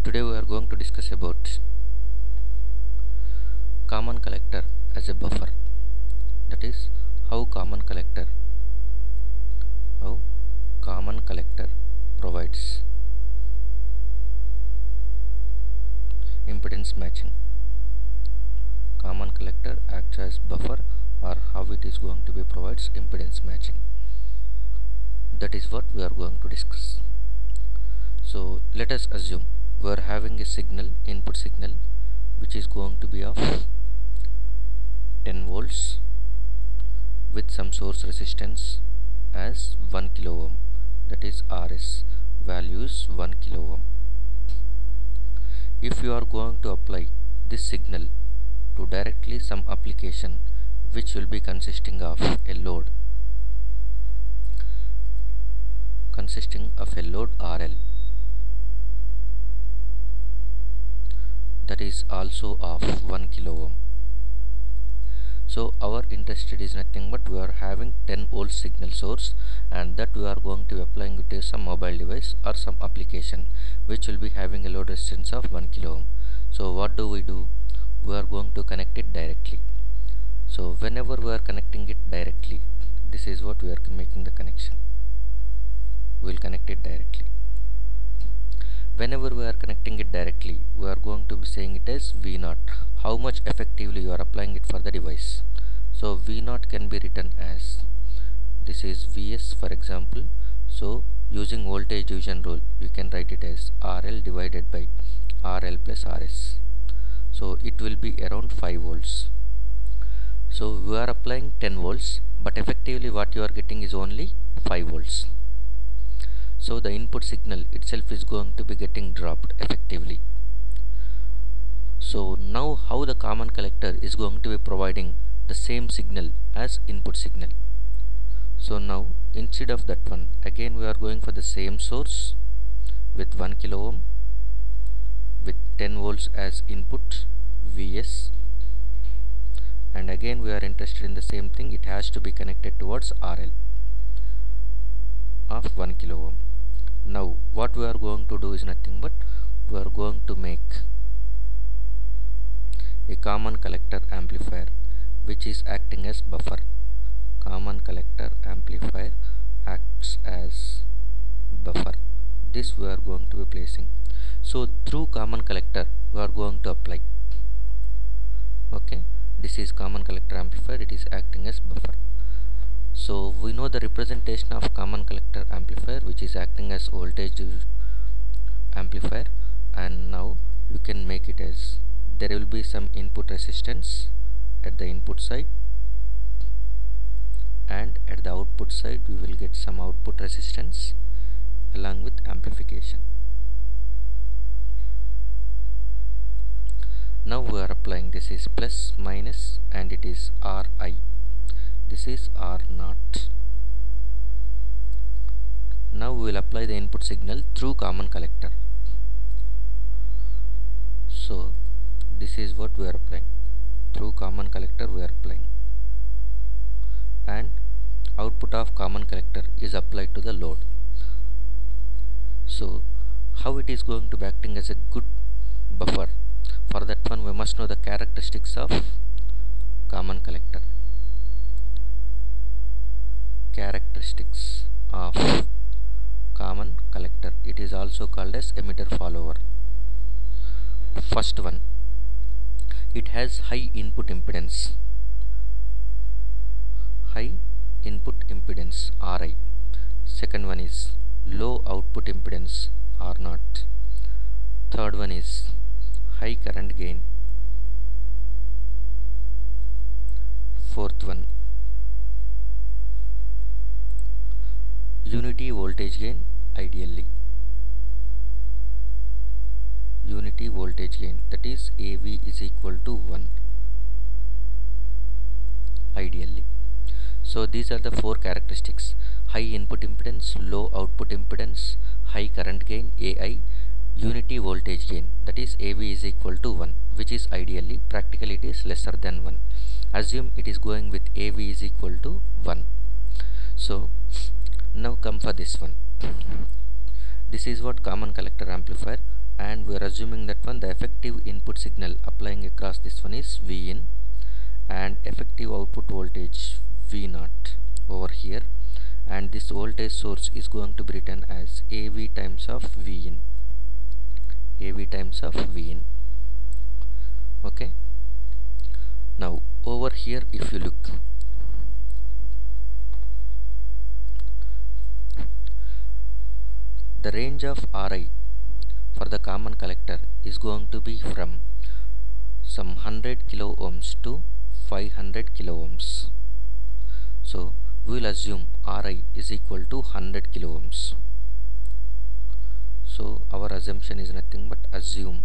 Today we are going to discuss about common collector as a buffer. That is how common collector provides impedance matching. Common collector acts as buffer, or how it is going to be provides impedance matching. That is what we are going to discuss. So let us assume we are having a signal, input signal, which is going to be of 10 volts with some source resistance as 1 kilo ohm, that is RS, value is 1 kilo ohm. If you are going to apply this signal to directly some application which will be consisting of a load RL, that is also of 1 kilo ohm. So our interest is nothing but we are having 10 volt signal source, and that we are going to be applying it to some mobile device or some application which will be having a load resistance of 1 kilo ohm. So what do? We are going to connect it directly. So whenever we are connecting it directly, this is what we are making the connection. We will connect it directly. Whenever we are connecting it directly, we are going to be saying it as V0, how much effectively you are applying it for the device. So V0 can be written as, this is Vs for example. So using voltage division rule, you can write it as RL divided by RL plus RS. So it will be around 5 volts. So we are applying 10 volts, but effectively what you are getting is only 5 volts. So the input signal itself is going to be getting dropped effectively. So now how the common collector is going to be providing the same signal as input signal. So now instead of that one, again we are going for the same source with 1 kilo ohm with 10 volts as input Vs, and again we are interested in the same thing. It has to be connected towards RL of 1 kilo ohm. Now what we are going to do is nothing but we are going to make a common collector amplifier which is acting as buffer. Common collector amplifier acts as buffer. This we are going to be placing. So through common collector we are going to apply. Okay, this is common collector amplifier, it is acting as buffer. So we know the representation of common collector amplifier, which is acting as voltage amplifier, and now you can make it as, there will be some input resistance at the input side, and at the output side we will get some output resistance along with amplification. Now we are applying, this is plus minus and it is Ri, this is R0. Now we will apply the input signal through common collector. So this is what we are applying. Through common collector we are applying, and output of common collector is applied to the load. So how it is going to be acting as a good buffer? For that one we must know the characteristics of common collector. Characteristics of common collector, it is also called as emitter follower. First one, it has high input impedance, Ri. Second one is low output impedance, R0. Third one is high current gain. Fourth one, unity voltage gain, ideally. Unity voltage gain, that is AV is equal to 1, ideally. So these are the four characteristics: high input impedance, low output impedance, high current gain AI, unity voltage gain, that is AV is equal to 1, which is ideally. Practically it is lesser than 1. Assume it is going with AV is equal to 1. So now come for this one. This is what common collector amplifier and we are assuming that the effective input signal applying across this one is V in, and effective output voltage V naught over here, and this voltage source is going to be written as AV times of V in, AV times of V in. Okay, now over here if you look, the range of Ri for the common collector is going to be from some 100 kilo ohms to 500 kilo ohms. So we will assume Ri is equal to 100 kilo ohms. So our assumption is nothing but assume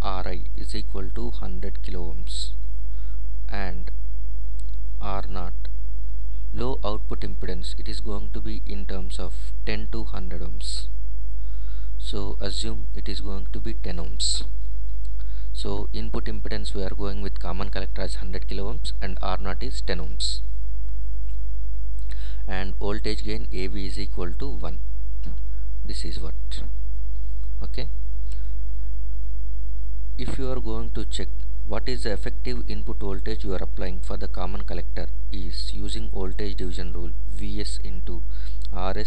Ri is equal to 100 kilo ohms, and R naught, low output impedance, it is going to be in terms of 10 to 100 ohms. So assume it is going to be 10 ohms. So input impedance we are going with common collector as 100 kilo ohms, and R naught is 10 ohms, and voltage gain AV is equal to 1. This is what. Okay, if you are going to check what is the effective input voltage you are applying for the common collector, is using voltage division rule, Vs into Ri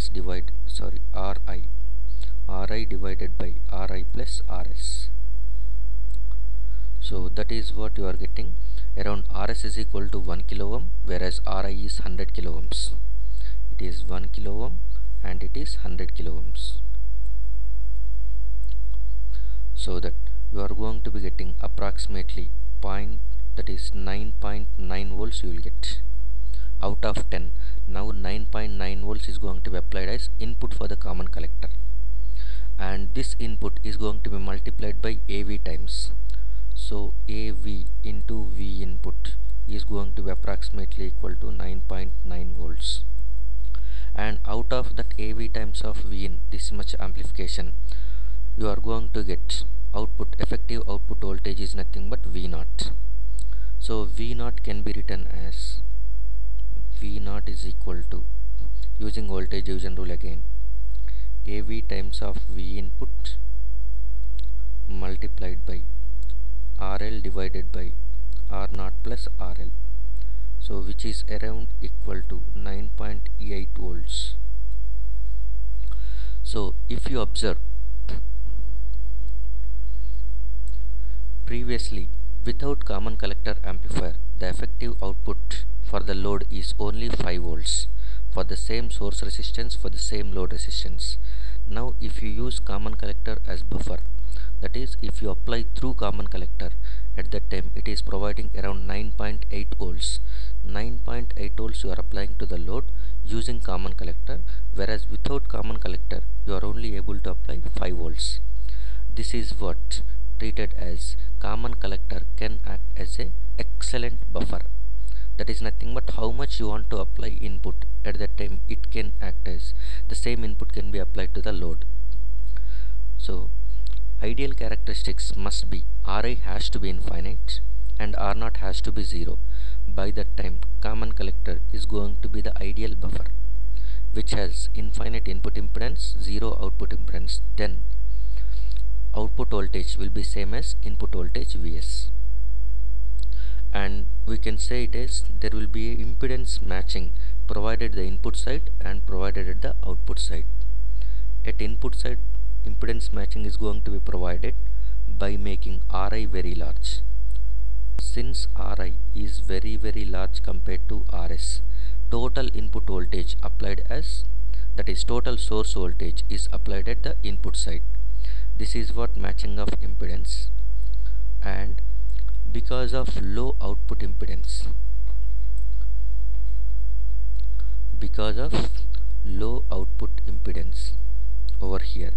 divided by Ri plus Rs. So that is what you are getting. Around Rs is equal to 1 kilo ohm, whereas Ri is 100 kilo ohms. It is 1 kilo ohm and it is 100 kilo ohms. So that you are going to be getting approximately 9.9 volts you will get out of 10. Now 9.9 volts is going to be applied as input for the common collector, and this input is going to be multiplied by AV times. So AV into V input is going to be approximately equal to 9.9 volts, and out of that AV times of V in, this much amplification, you are going to get output, effective output voltage is nothing but V naught. So V naught can be written as V naught is equal to, using voltage division rule again, AV times of V input multiplied by RL divided by R naught plus RL, so which is around equal to 9.8 volts. So if you observe, previously without common collector amplifier, the effective output for the load is only 5 volts for the same source resistance, for the same load resistance. Now if you use common collector as buffer, that is if you apply through common collector, at that time it is providing around 9.8 volts. 9.8 volts you are applying to the load using common collector, whereas without common collector you are only able to apply 5 volts. This is what treated as common collector can act as a excellent buffer. That is nothing but how much you want to apply input, at that time it can act as the same input can be applied to the load. So ideal characteristics must be Ri has to be infinite and R naught has to be 0. By that time common collector is going to be the ideal buffer which has infinite input impedance, 0 output impedance. Then output voltage will be same as input voltage Vs, and we can say it is there will be impedance matching provided the input side and provided at the output side. At input side, impedance matching is going to be provided by making Ri very large. Since Ri is very large compared to Rs, total input voltage applied as, that is total source voltage, is applied at the input side. This is what matching of impedance. And because of low output impedance, over here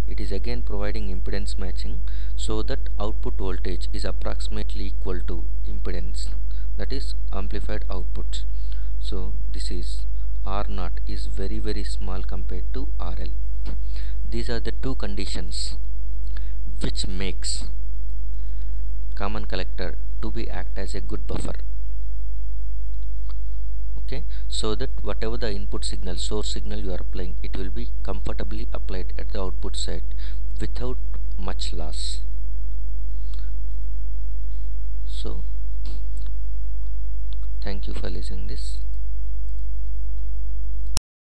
it is again providing impedance matching, so that output voltage is approximately equal to impedance, that is amplified output. So this is R naught is very small compared to RL. These are the two conditions which makes common collector to be act as a good buffer. Okay, so that whatever the input signal, source signal you are applying, it will be comfortably applied at the output side. outside without much loss. So thank you for listening this.